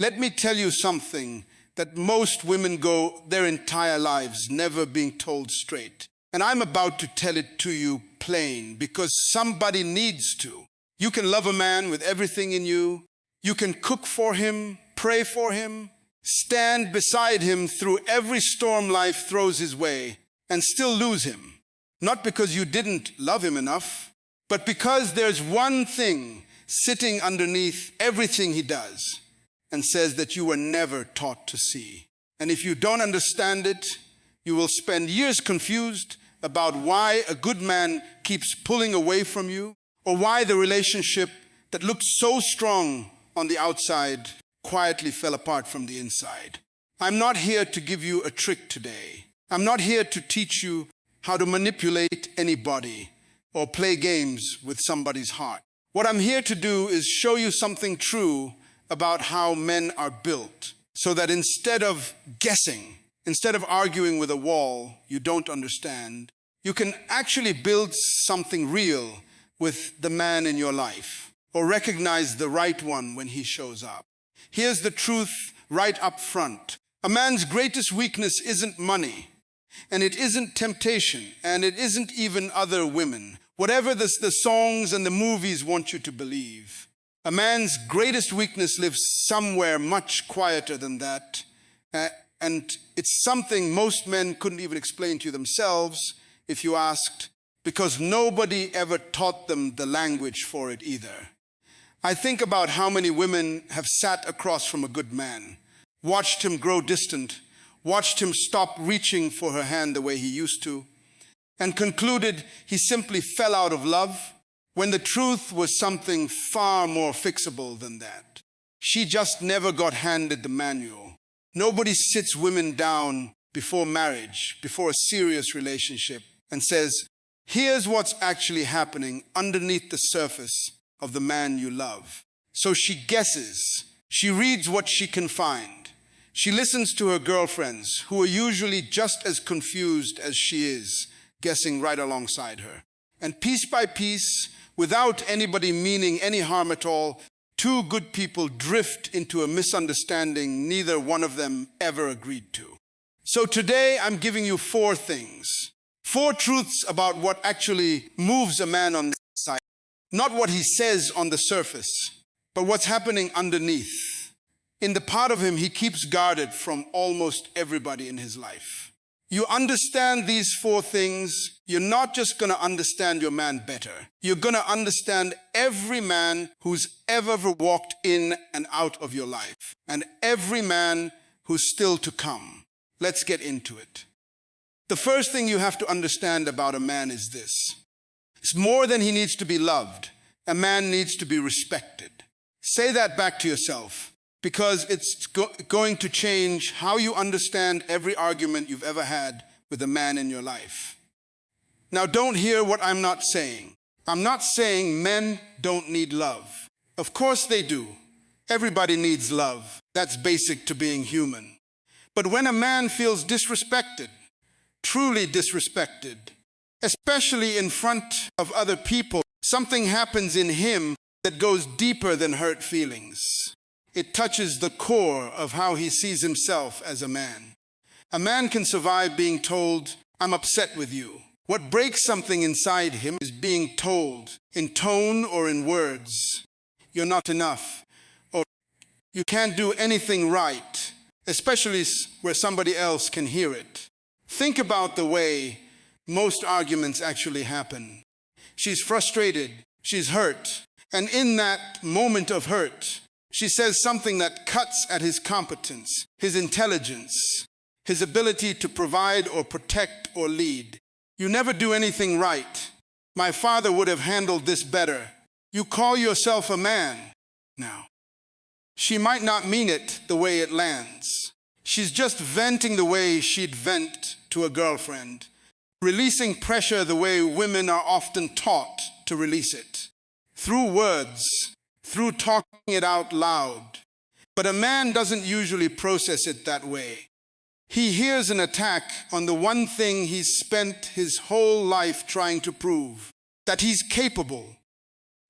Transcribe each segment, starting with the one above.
Let me tell you something that most women go their entire lives never being told straight. And I'm about to tell it to you plain because somebody needs to. You can love a man with everything in you. You can cook for him, pray for him, stand beside him through every storm life throws his way, and still lose him. Not because you didn't love him enough, but because there's one thing sitting underneath everything he does and says that you were never taught to see. And if you don't understand it, you will spend years confused about why a good man keeps pulling away from you, or why the relationship that looked so strong on the outside quietly fell apart from the inside. I'm not here to give you a trick today. I'm not here to teach you how to manipulate anybody or play games with somebody's heart. What I'm here to do is show you something true about how men are built, so that instead of guessing, instead of arguing with a wall you don't understand, you can actually build something real with the man in your life, or recognize the right one when he shows up. Here's the truth right up front. A man's greatest weakness isn't money, and it isn't temptation, and it isn't even other women, whatever the songs and the movies want you to believe. A man's greatest weakness lives somewhere much quieter than that, and it's something most men couldn't even explain to themselves if you asked, because nobody ever taught them the language for it either. I think about how many women have sat across from a good man, watched him grow distant, watched him stop reaching for her hand the way he used to, and concluded he simply fell out of love, when the truth was something far more fixable than that. She just never got handed the manual. Nobody sits women down before marriage, before a serious relationship, and says, here's what's actually happening underneath the surface of the man you love. So she guesses. She reads what she can find. She listens to her girlfriends, who are usually just as confused as she is, guessing right alongside her. And piece by piece, without anybody meaning any harm at all, two good people drift into a misunderstanding neither one of them ever agreed to. So today I'm giving you 4 things. 4 truths about what actually moves a man on the inside. Not what he says on the surface, but what's happening underneath. In the part of him he keeps guarded from almost everybody in his life. You understand these 4 things, you're not just going to understand your man better. You're going to understand every man who's ever walked in and out of your life, and every man who's still to come. Let's get into it. The first thing you have to understand about a man is this. It's more than he needs to be loved. A man needs to be respected. Say that back to yourself, because it's going to change how you understand every argument you've ever had with a man in your life. Now, don't hear what I'm not saying. I'm not saying men don't need love. Of course they do. Everybody needs love. That's basic to being human. But when a man feels disrespected, truly disrespected, especially in front of other people, something happens in him that goes deeper than hurt feelings. It touches the core of how he sees himself as a man. A man can survive being told, I'm upset with you. What breaks something inside him is being told, in tone or in words, you're not enough, or you can't do anything right, especially where somebody else can hear it. Think about the way most arguments actually happen. She's frustrated, she's hurt, and in that moment of hurt, she says something that cuts at his competence, his intelligence, his ability to provide or protect or lead. You never do anything right. My father would have handled this better. You call yourself a man now. She might not mean it the way it lands. She's just venting the way she'd vent to a girlfriend, releasing pressure the way women are often taught to release it, through words, through talking it out loud. But a man doesn't usually process it that way. He hears an attack on the one thing he's spent his whole life trying to prove, that he's capable,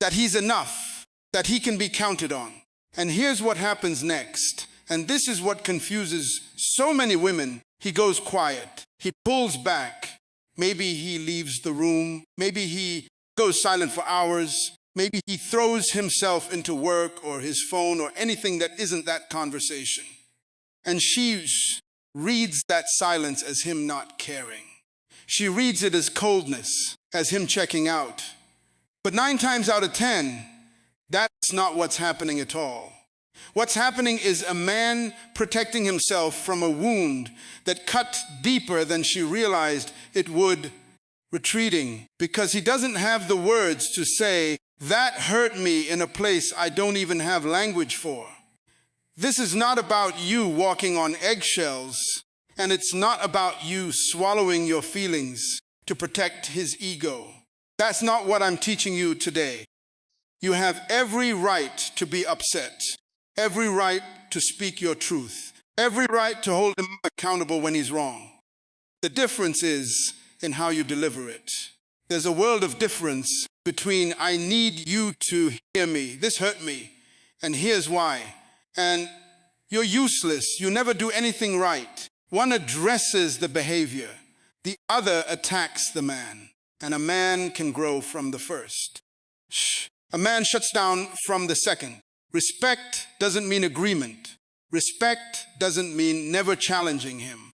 that he's enough, that he can be counted on. And here's what happens next. And this is what confuses so many women. He goes quiet. He pulls back. Maybe he leaves the room. Maybe he goes silent for hours. Maybe he throws himself into work or his phone or anything that isn't that conversation. And she reads that silence as him not caring. She reads it as coldness, as him checking out. But 9 times out of 10, that's not what's happening at all. What's happening is a man protecting himself from a wound that cut deeper than she realized it would, retreating, because he doesn't have the words to say, that hurt me in a place I don't even have language for. This is not about you walking on eggshells, and it's not about you swallowing your feelings to protect his ego. That's not what I'm teaching you today. You have every right to be upset, every right to speak your truth, every right to hold him accountable when he's wrong. The difference is in how you deliver it. There's a world of difference between I need you to hear me, this hurt me, and here's why. And you're useless, you never do anything right. One addresses the behavior, the other attacks the man, and a man can grow from the first. A man shuts down from the second. Respect doesn't mean agreement. Respect doesn't mean never challenging him.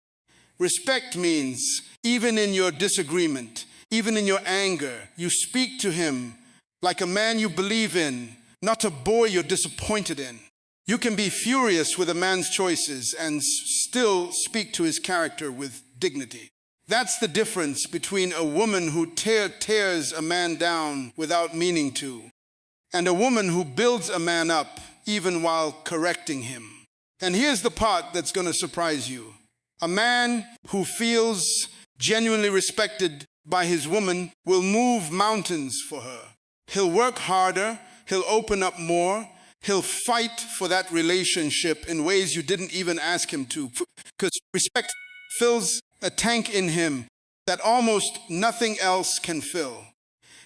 Respect means even in your disagreement, even in your anger, you speak to him like a man you believe in, not a boy you're disappointed in. You can be furious with a man's choices and still speak to his character with dignity. That's the difference between a woman who tears a man down without meaning to, and a woman who builds a man up even while correcting him. And here's the part that's going to surprise you. A man who feels genuinely respected by his woman will move mountains for her. He'll work harder, he'll open up more, he'll fight for that relationship in ways you didn't even ask him to, because respect fills a tank in him that almost nothing else can fill.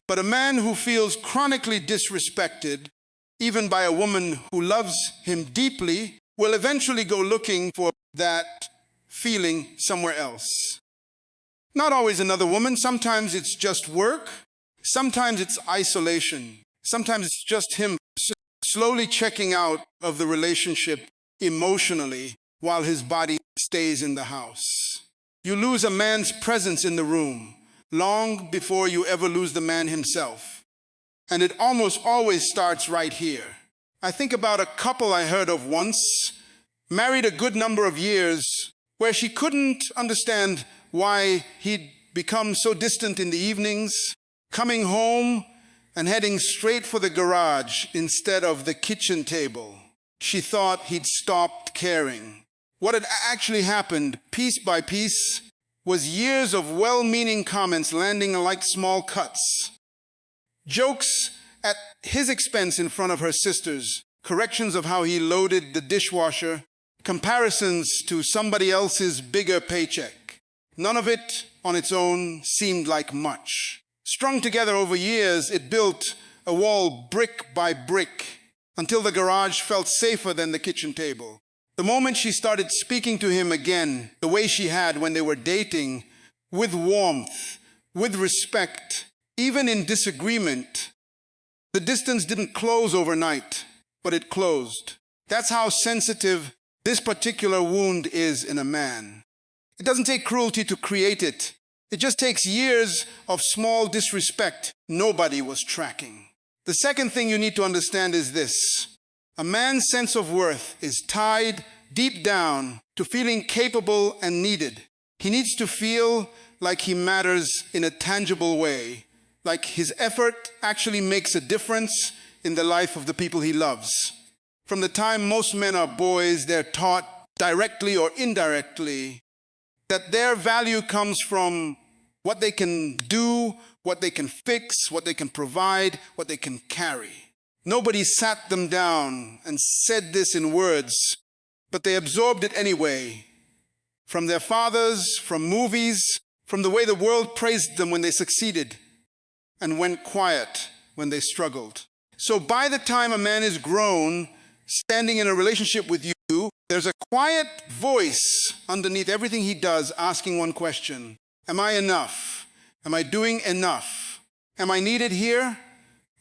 But a man who feels chronically disrespected, even by a woman who loves him deeply, will eventually go looking for that feeling somewhere else. Not always another woman. Sometimes it's just work. Sometimes it's isolation. Sometimes it's just him slowly checking out of the relationship emotionally while his body stays in the house. You lose a man's presence in the room long before you ever lose the man himself. And it almost always starts right here. I think about a couple I heard of once, married a good number of years, where she couldn't understand why he'd become so distant in the evenings, coming home and heading straight for the garage instead of the kitchen table. She thought he'd stopped caring. What had actually happened, piece by piece, was years of well-meaning comments landing like small cuts. Jokes at his expense in front of her sisters, corrections of how he loaded the dishwasher, comparisons to somebody else's bigger paycheck. None of it on its own seemed like much. Strung together over years, it built a wall brick by brick until the garage felt safer than the kitchen table. The moment she started speaking to him again, the way she had when they were dating, with warmth, with respect, even in disagreement, the distance didn't close overnight, but it closed. That's how sensitive this particular wound is in a man. It doesn't take cruelty to create it. It just takes years of small disrespect nobody was tracking. The second thing you need to understand is this. A man's sense of worth is tied deep down to feeling capable and needed. He needs to feel like he matters in a tangible way, like his effort actually makes a difference in the life of the people he loves. From the time most men are boys, they're taught directly or indirectly that their value comes from what they can do, what they can fix, what they can provide, what they can carry. Nobody sat them down and said this in words, but they absorbed it anyway. From their fathers, from movies, from the way the world praised them when they succeeded and went quiet when they struggled. So by the time a man is grown, standing in a relationship with you, there's a quiet voice underneath everything he does asking one question: am I enough? Am I doing enough? Am I needed here?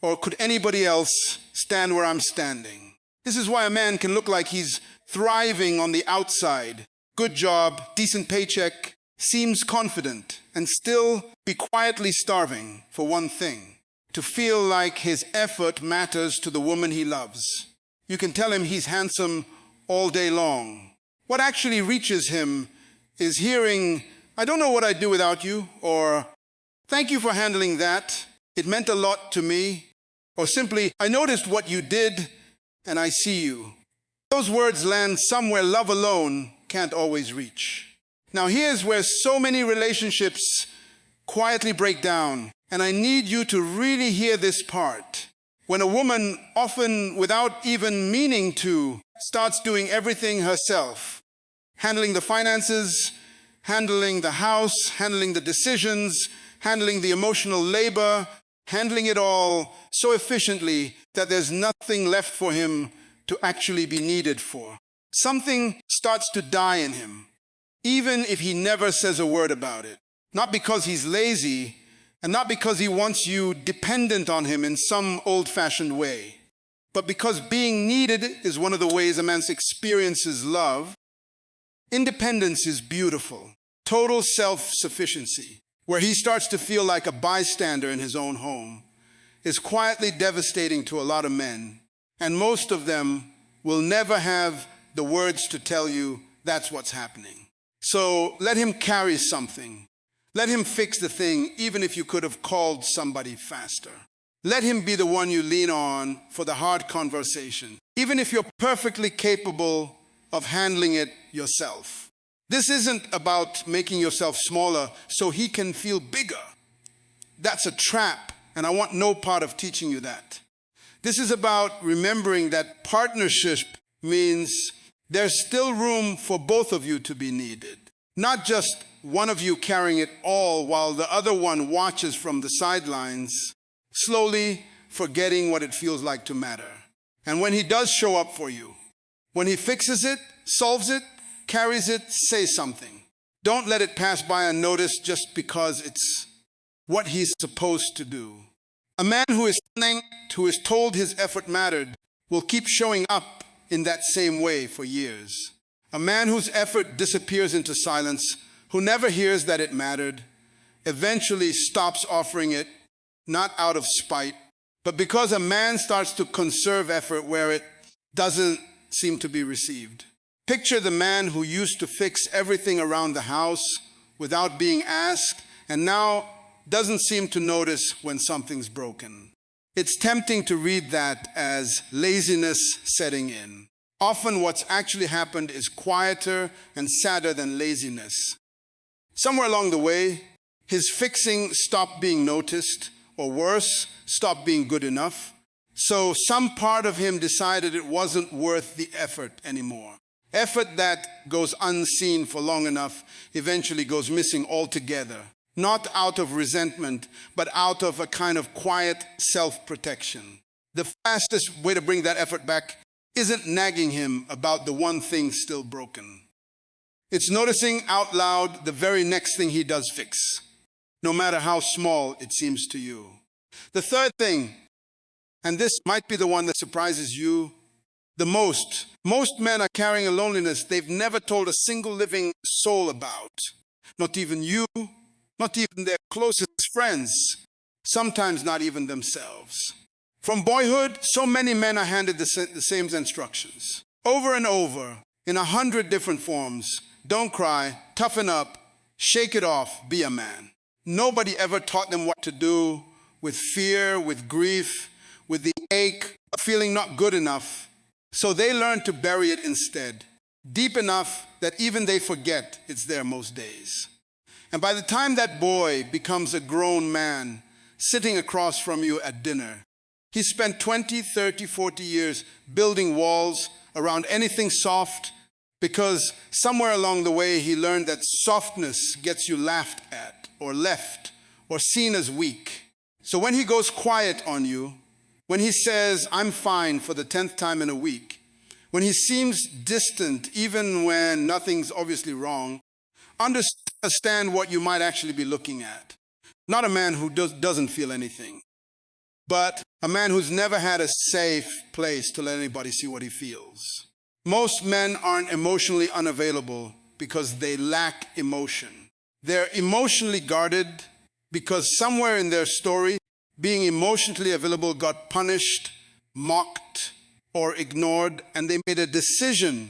Or could anybody else stand where I'm standing? This is why a man can look like he's thriving on the outside, good job, decent paycheck, seems confident, and still be quietly starving for one thing: to feel like his effort matters to the woman he loves. You can tell him he's handsome all day long. What actually reaches him is hearing, "I don't know what I'd do without you," or "Thank you for handling that. It meant a lot to me," or simply, "I noticed what you did and I see you." Those words land somewhere love alone can't always reach. Now here's where so many relationships quietly break down, and I need you to really hear this part. When a woman, often without even meaning to, starts doing everything herself, handling the finances, handling the house, handling the decisions, handling the emotional labor, handling it all so efficiently that there's nothing left for him to actually be needed for. Something starts to die in him, even if he never says a word about it. Not because he's lazy, and not because he wants you dependent on him in some old-fashioned way, but because being needed is one of the ways a man experiences love. Independence is beautiful. Total self-sufficiency, where he starts to feel like a bystander in his own home, is quietly devastating to a lot of men, and most of them will never have the words to tell you that's what's happening. So let him carry something. Let him fix the thing, even if you could have called somebody faster. Let him be the one you lean on for the hard conversation, even if you're perfectly capable of handling it yourself. This isn't about making yourself smaller so he can feel bigger. That's a trap, and I want no part of teaching you that. This is about remembering that partnership means there's still room for both of you to be needed. Not just one of you carrying it all while the other one watches from the sidelines, slowly forgetting what it feels like to matter. And when he does show up for you, when he fixes it, solves it, carries it, say something. Don't let it pass by unnoticed just because it's what he's supposed to do. A man who is thanked, who is told his effort mattered, will keep showing up in that same way for years. A man whose effort disappears into silence, who never hears that it mattered, eventually stops offering it, not out of spite, but because a man starts to conserve effort where it doesn't seem to be received. Picture the man who used to fix everything around the house without being asked, and now doesn't seem to notice when something's broken. It's tempting to read that as laziness setting in. Often what's actually happened is quieter and sadder than laziness. Somewhere along the way, his fixing stopped being noticed, or worse, stopped being good enough. So some part of him decided it wasn't worth the effort anymore. Effort that goes unseen for long enough eventually goes missing altogether. Not out of resentment, but out of a kind of quiet self-protection. The fastest way to bring that effort back isn't nagging him about the one thing still broken. It's noticing out loud the very next thing he does fix, no matter how small it seems to you. The third thing, and this might be the one that surprises you the most. Most men are carrying a loneliness they've never told a single living soul about. Not even you, not even their closest friends, sometimes not even themselves. From boyhood, so many men are handed the same instructions, over and over, in 100 different forms. Don't cry, toughen up, shake it off, be a man. Nobody ever taught them what to do with fear, with grief, with the ache of feeling not good enough. So they learn to bury it instead, deep enough that even they forget it's there most days. And by the time that boy becomes a grown man, sitting across from you at dinner, he spent 20, 30, 40 years building walls around anything soft because somewhere along the way he learned that softness gets you laughed at or left or seen as weak. So when he goes quiet on you, when he says, "I'm fine" for the 10th time in a week, when he seems distant, even when nothing's obviously wrong, understand what you might actually be looking at. Not a man who doesn't feel anything, but a man who's never had a safe place to let anybody see what he feels. Most men aren't emotionally unavailable because they lack emotion. They're emotionally guarded because somewhere in their story, being emotionally available got punished, mocked, or ignored, and they made a decision,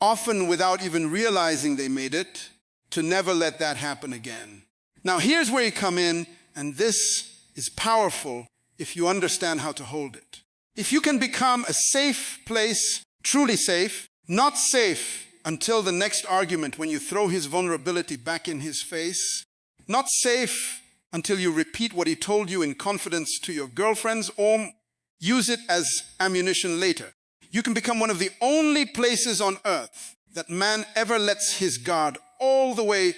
often without even realizing they made it, to never let that happen again. Now here's where you come in, and this is powerful if you understand how to hold it. If you can become a safe place, truly safe, not safe until the next argument when you throw his vulnerability back in his face, not safe until you repeat what he told you in confidence to your girlfriends or use it as ammunition later. You can become one of the only places on earth that man ever lets his guard all the way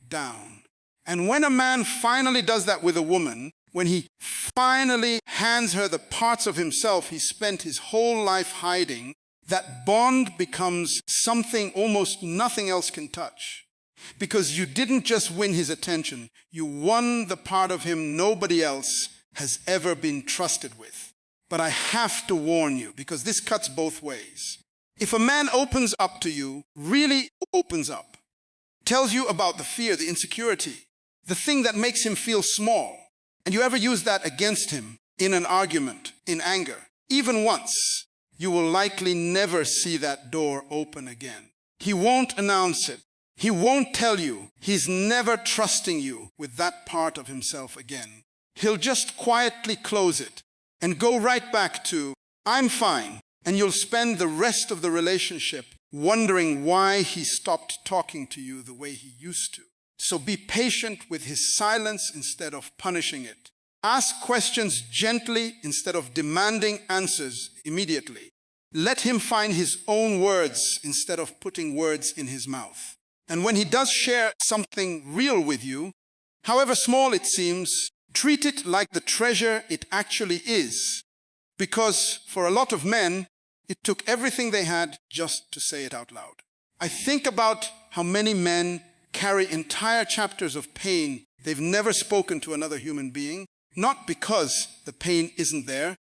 down. And when a man finally does that with a woman, when he finally hands her the parts of himself he spent his whole life hiding, that bond becomes something almost nothing else can touch. Because you didn't just win his attention, you won the part of him nobody else has ever been trusted with. But I have to warn you, because this cuts both ways. If a man opens up to you, really opens up, tells you about the fear, the insecurity, the thing that makes him feel small, and you ever use that against him in an argument, in anger, even once, you will likely never see that door open again. He won't announce it. He won't tell you. He's never trusting you with that part of himself again. He'll just quietly close it and go right back to, I'm fine. And you'll spend the rest of the relationship wondering why he stopped talking to you the way he used to. So be patient with his silence instead of punishing it. Ask questions gently instead of demanding answers immediately. Let him find his own words instead of putting words in his mouth. And when he does share something real with you, however small it seems, treat it like the treasure it actually is. Because for a lot of men, it took everything they had just to say it out loud. I think about how many men carry entire chapters of pain they've never spoken to another human being, not because the pain isn't there,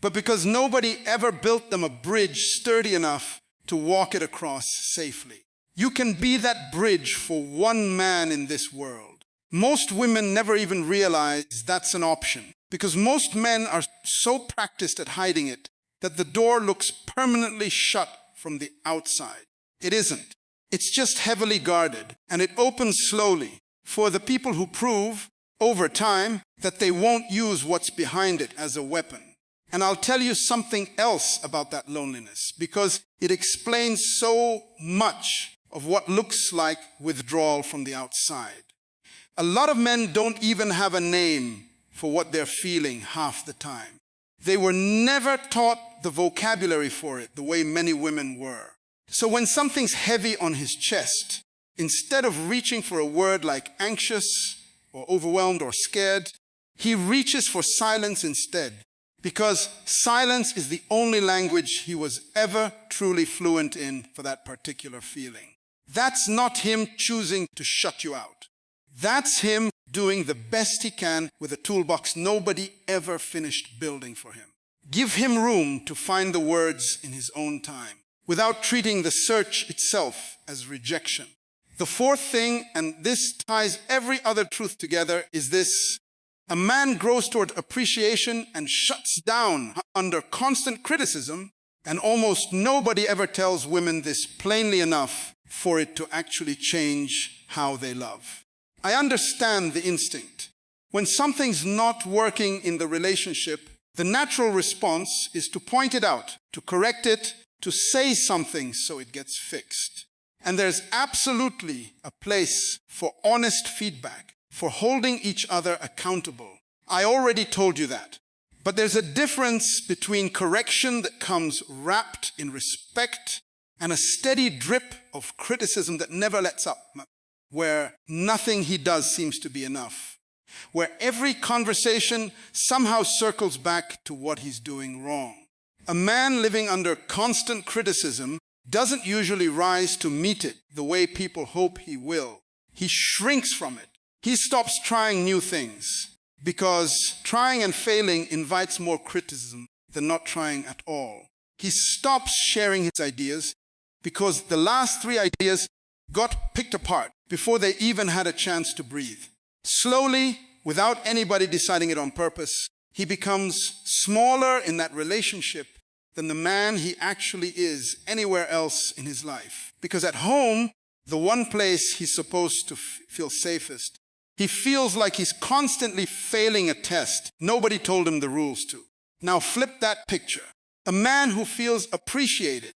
but because nobody ever built them a bridge sturdy enough to walk it across safely. You can be that bridge for one man in this world. Most women never even realize that's an option, because most men are so practiced at hiding it that the door looks permanently shut from the outside. It isn't. It's just heavily guarded, and it opens slowly for the people who prove, over time, that they won't use what's behind it as a weapon. And I'll tell you something else about that loneliness, because it explains so much of what looks like withdrawal from the outside. A lot of men don't even have a name for what they're feeling half the time. They were never taught the vocabulary for it the way many women were. So when something's heavy on his chest, instead of reaching for a word like anxious or overwhelmed or scared, he reaches for silence instead, because silence is the only language he was ever truly fluent in for that particular feeling. That's not him choosing to shut you out. That's him doing the best he can with a toolbox nobody ever finished building for him. Give him room to find the words in his own time, without treating the search itself as rejection. The fourth thing, and this ties every other truth together, is this: a man grows toward appreciation and shuts down under constant criticism, and almost nobody ever tells women this plainly enough for it to actually change how they love. I understand the instinct. When something's not working in the relationship, the natural response is to point it out, to correct it, to say something so it gets fixed. And there's absolutely a place for honest feedback, for holding each other accountable. I already told you that. But there's a difference between correction that comes wrapped in respect and a steady drip of criticism that never lets up, where nothing he does seems to be enough, where every conversation somehow circles back to what he's doing wrong. A man living under constant criticism doesn't usually rise to meet it the way people hope he will. He shrinks from it. He stops trying new things because trying and failing invites more criticism than not trying at all. He stops sharing his ideas because the last 3 ideas got picked apart before they even had a chance to breathe. Slowly, without anybody deciding it on purpose, he becomes smaller in that relationship than the man he actually is anywhere else in his life. Because at home, the one place he's supposed to feel safest, he feels like he's constantly failing a test nobody told him the rules to. Now flip that picture. A man who feels appreciated,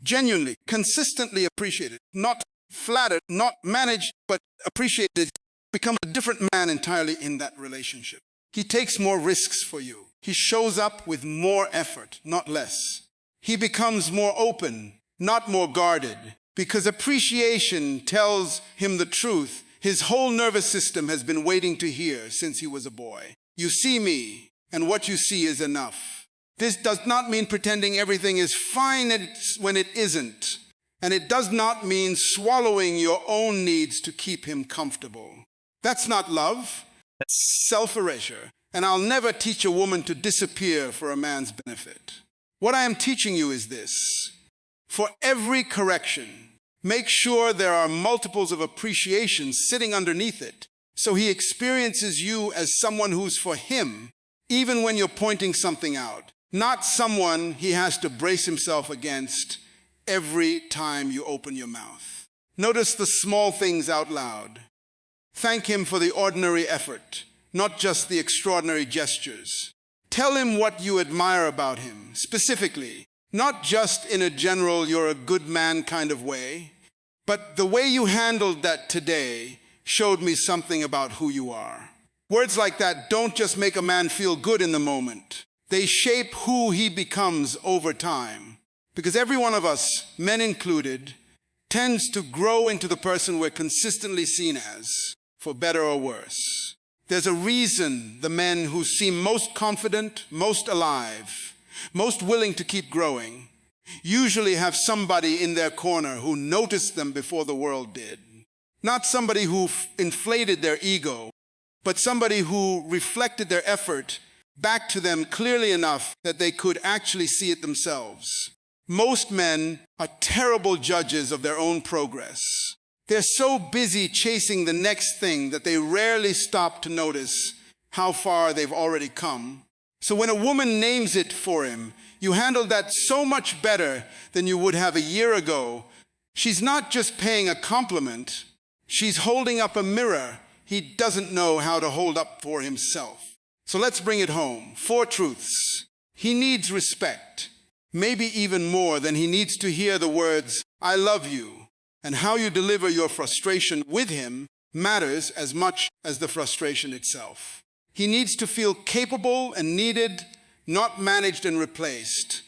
genuinely, consistently appreciated, not flattered, not managed, but appreciated, becomes a different man entirely in that relationship. He takes more risks for you. He shows up with more effort, not less. He becomes more open, not more guarded, because appreciation tells him the truth his whole nervous system has been waiting to hear since he was a boy. You see me, and what you see is enough. This does not mean pretending everything is fine when it isn't. And it does not mean swallowing your own needs to keep him comfortable. That's not love. That's self-erasure. And I'll never teach a woman to disappear for a man's benefit. What I am teaching you is this. For every correction, make sure there are multiples of appreciation sitting underneath it, so he experiences you as someone who's for him, even when you're pointing something out, not someone he has to brace himself against every time you open your mouth. Notice the small things out loud. Thank him for the ordinary effort, not just the extraordinary gestures. Tell him what you admire about him, specifically, not just in a general you're a good man kind of way, but the way you handled that today showed me something about who you are. Words like that don't just make a man feel good in the moment. They shape who he becomes over time. Because every one of us, men included, tends to grow into the person we're consistently seen as, for better or worse. There's a reason the men who seem most confident, most alive, most willing to keep growing, usually have somebody in their corner who noticed them before the world did. Not somebody who inflated their ego, but somebody who reflected their effort back to them clearly enough that they could actually see it themselves. Most men are terrible judges of their own progress. They're so busy chasing the next thing that they rarely stop to notice how far they've already come. So when a woman names it for him, you handle that so much better than you would have a year ago. She's not just paying a compliment, she's holding up a mirror he doesn't know how to hold up for himself. So let's bring it home. 4 truths. He needs respect, maybe even more than he needs to hear the words, I love you. And how you deliver your frustration with him matters as much as the frustration itself. He needs to feel capable and needed, not managed and replaced.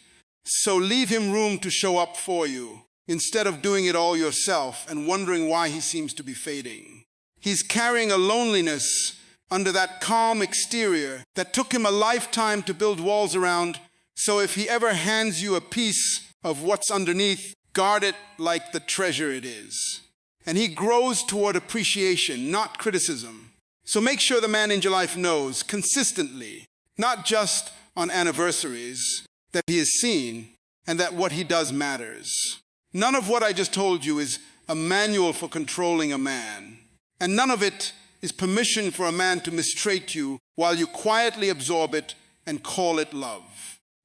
So leave him room to show up for you, instead of doing it all yourself and wondering why he seems to be fading. He's carrying a loneliness under that calm exterior that took him a lifetime to build walls around, so if he ever hands you a piece of what's underneath, guard it like the treasure it is. And he grows toward appreciation, not criticism. So make sure the man in your life knows consistently, not just on anniversaries, that he is seen and that what he does matters. None of what I just told you is a manual for controlling a man. And none of it is permission for a man to mistreat you while you quietly absorb it and call it love.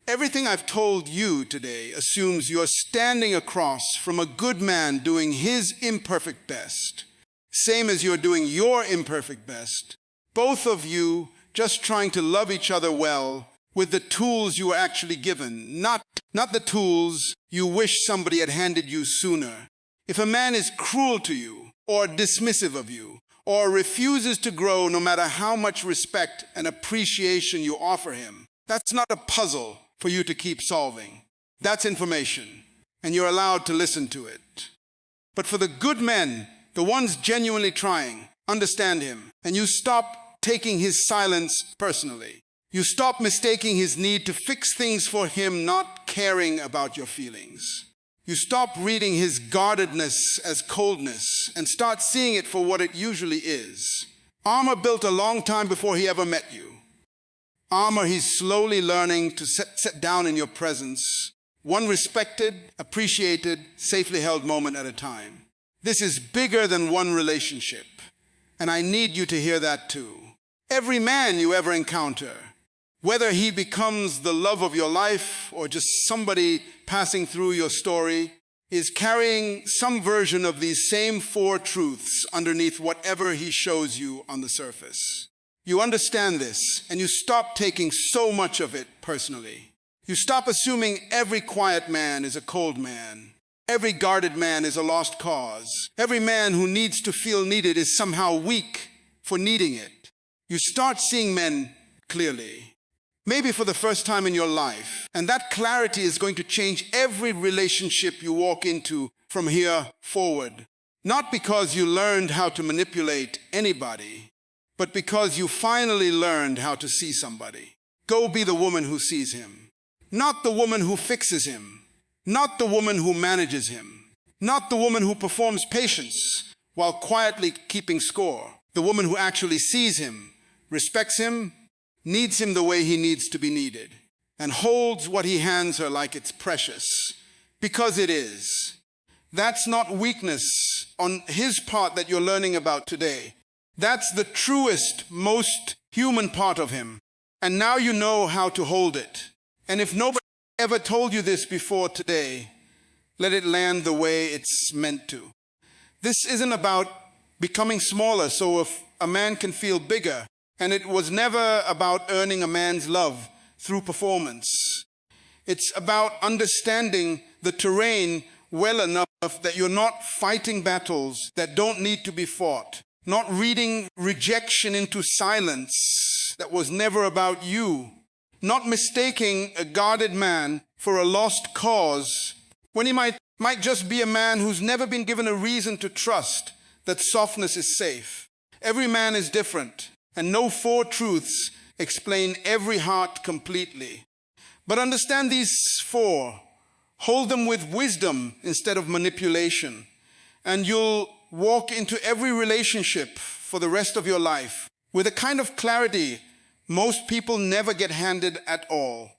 Everything I've told you today assumes you're standing across from a good man doing his imperfect best, same as you're doing your imperfect best. Both of you just trying to love each other well with the tools you were actually given, not the tools you wish somebody had handed you sooner. If a man is cruel to you or dismissive of you or refuses to grow no matter how much respect and appreciation you offer him, that's not a puzzle for you to keep solving. That's information, and you're allowed to listen to it. But for the good men, the ones genuinely trying, understand him, and you stop taking his silence personally. You stop mistaking his need to fix things for him not caring about your feelings. You stop reading his guardedness as coldness and start seeing it for what it usually is. Armor built a long time before he ever met you. Armor he's slowly learning to set down in your presence, one respected, appreciated, safely held moment at a time. This is bigger than one relationship, and I need you to hear that too. Every man you ever encounter, whether he becomes the love of your life or just somebody passing through your story, is carrying some version of these same 4 truths underneath whatever he shows you on the surface. You understand this, and you stop taking so much of it personally. You stop assuming every quiet man is a cold man. Every guarded man is a lost cause. Every man who needs to feel needed is somehow weak for needing it. You start seeing men clearly, maybe for the first time in your life, and that clarity is going to change every relationship you walk into from here forward. Not because you learned how to manipulate anybody, but because you finally learned how to see somebody. Go be the woman who sees him, not the woman who fixes him, not the woman who manages him, not the woman who performs patience while quietly keeping score, the woman who actually sees him, respects him, needs him the way he needs to be needed, and holds what he hands her like it's precious, because it is. That's not weakness on his part that you're learning about today. That's the truest, most human part of him. And now you know how to hold it. And if nobody ever told you this before today, let it land the way it's meant to. This isn't about becoming smaller so if a man can feel bigger. And it was never about earning a man's love through performance. It's about understanding the terrain well enough that you're not fighting battles that don't need to be fought. Not reading rejection into silence that was never about you. Not mistaking a guarded man for a lost cause when he might just be a man who's never been given a reason to trust that softness is safe. Every man is different, and no 4 truths explain every heart completely. But understand these 4. Hold them with wisdom instead of manipulation, and you'll walk into every relationship for the rest of your life with a kind of clarity most people never get handed at all.